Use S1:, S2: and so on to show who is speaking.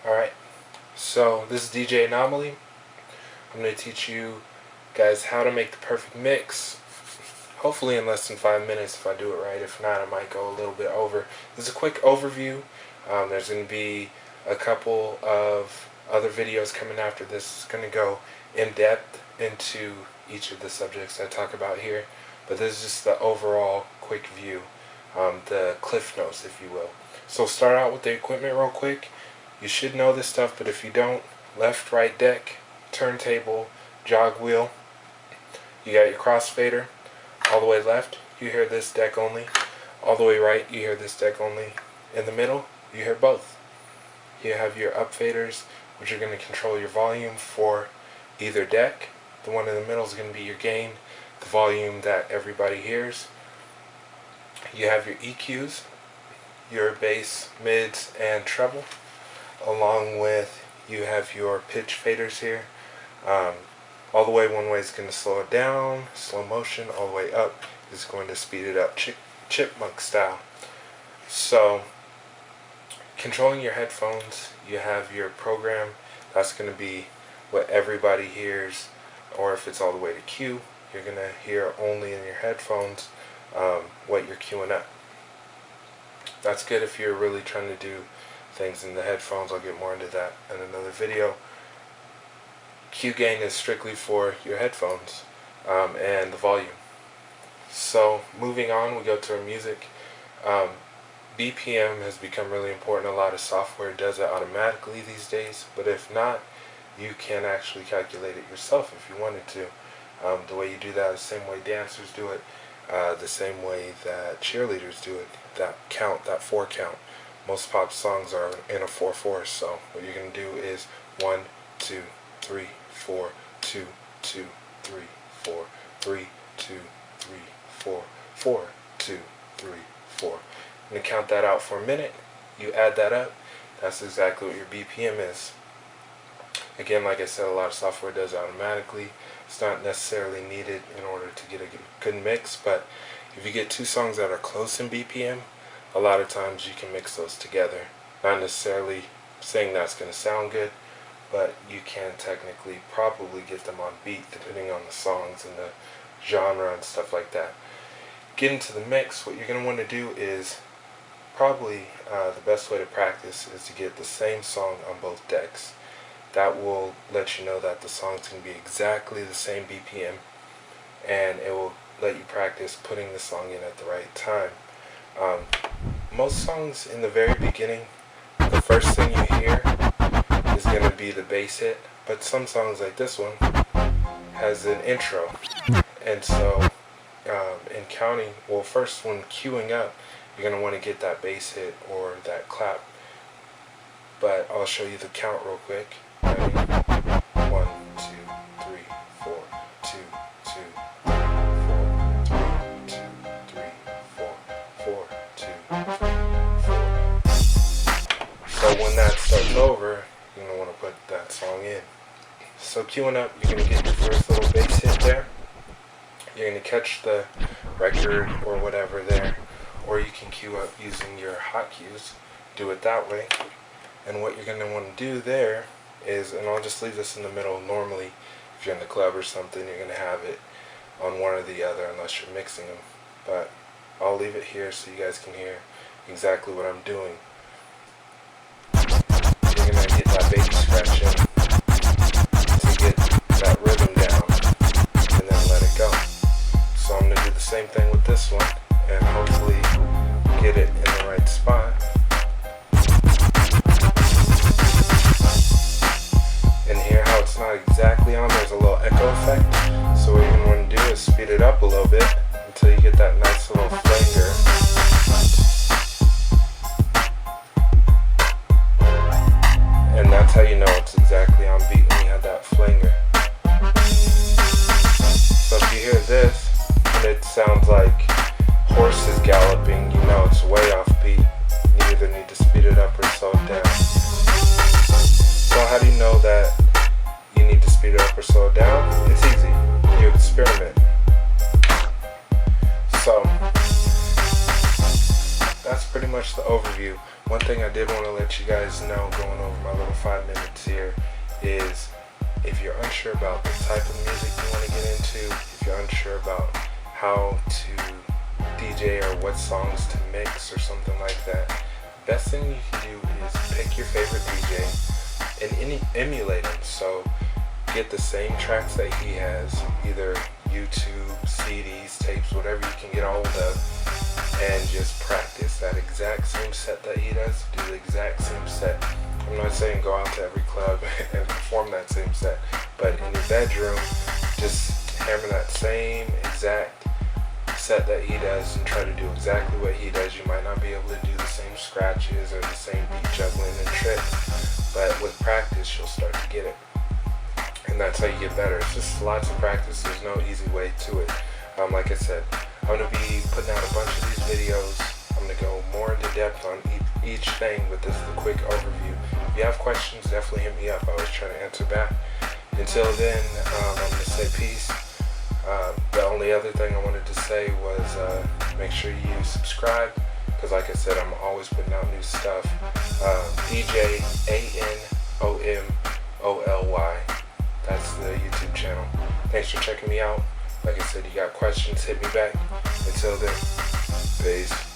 S1: Alright, so this is DJ Anomaly. I'm going to teach you guys how to make the perfect mix. Hopefully in less than 5 minutes if I do it right. If not, I might go a little bit over. This is a quick overview. There's going to be a couple of other videos coming after this. It's going to go in depth into each of the subjects I talk about here. But this is just the overall quick view, the cliff notes, if you will. So start out with the equipment real quick. You should know this stuff, but if you don't, left, right deck, turntable, jog wheel. You got your crossfader. All the way left, you hear this deck only. All the way right, you hear this deck only. In the middle, you hear both. You have your up faders, which are going to control your volume for either deck. The one in the middle is going to be your gain, the volume that everybody hears. You have your EQs, your bass, mids, and treble. Along with, you have your pitch faders here. All the way one way is going to slow it down, slow motion. All the way up is going to speed it up, chipmunk style. So, controlling your headphones, you have your program. That's going to be what everybody hears, or if it's all the way to Q, you're going to hear only in your headphones what you're queuing up. That's good if you're really trying to do things in the headphones. I'll get more into that in another video. Q gain is strictly for your headphones and the volume. So moving on, we go to our music. BPM has become really important. A lot of software does it automatically these days, but if not, you can actually calculate it yourself if you wanted to. The way you do that is the same way dancers do it, the same way that cheerleaders do it. That count, that 4 count. Most pop songs are in a 4/4, so what you're going to do is 1, 2, 3, 4, 2, 2, 3, 4, 3, 2, 3, 4, 4, 2, 3, 4. I'm going to count that out for a minute. You add that up. That's exactly what your BPM is. Again, like I said, a lot of software does it automatically. It's not necessarily needed in order to get a good mix, but if you get 2 songs that are close in BPM, a lot of times you can mix those together. Not necessarily saying that's going to sound good, but you can technically probably get them on beat depending on the songs and the genre and stuff like that. Getting to the mix, what you're going to want to do is probably the best way to practice is to get the same song on both decks. That will let you know that the song's going to be exactly the same BPM, and it will let you practice putting the song in at the right time. Most songs in the very beginning, the first thing you hear is going to be the bass hit, but some songs like this one has an intro, and so in counting, well, first when queuing up, you're going to want to get that bass hit or that clap, but I'll show you the count real quick. Ready? 1, 2, 3, 4, 2, 2, 4, 3, 2, 3, 4, 4, 2, 3, 4. So when that starts over, you're going to want to put that song in. So queuing up, you're going to get your first little bass hit there. You're going to catch the record or whatever there, or you can queue up using your hotkeys. Do it that way. And what you're going to want to do there is, and I'll just leave this in the middle. Normally, if you're in the club or something, you're going to have it on one or the other unless you're mixing them. But I'll leave it here so you guys can hear exactly what I'm doing. You're going to get that bass scratch in to get that rhythm down, and then let it go. So I'm going to do the same thing with this one, and hopefully get it in the right spot. And hear how it's not exactly on, there's a little echo effect. So what you're going to want to do is speed it up a little bit until you get that nice little flanger. And that's how you know it's exactly on beat, when you have that flanger. So if you hear this and it sounds like horses galloping, you know it's way off beat. You either need to speed it up or slow it down. So how do you know that you need to speed it up or slow it down? It's easy. You experiment. So that's pretty much the overview. One thing I did want to let you guys know, going over my little 5 minutes here, is if you're unsure about the type of music you want to get into, if you're unsure about how to DJ or what songs to mix or something like that, best thing you can do is pick your favorite DJ and emulate him. So get the same tracks that he has, either YouTube, CDs, tapes, whatever you can get a hold of, and just practice that exact same set that he does. Do the exact same set. I'm not saying go out to every club and perform that same set, but in your bedroom, just hammer that same exact set that he does and try to do exactly what he does. You might not be able to do the same scratches or the same beat juggling and tricks, but with practice you'll start to get it, and that's how you get better. It's just lots of practice. There's no easy way to it. Like I said, I'm going to be putting out a bunch of these videos. I'm going to go more into depth on each thing, but this is a quick overview. If you have questions, definitely hit me up. I always try to answer back. Until then, I'm going to say peace. The only other thing I wanted to say was make sure you subscribe, because like I said, I'm always putting out new stuff. DJ ANOMOLY, that's the YouTube channel. Thanks for checking me out. Like I said, you got questions, hit me back. Until then, peace.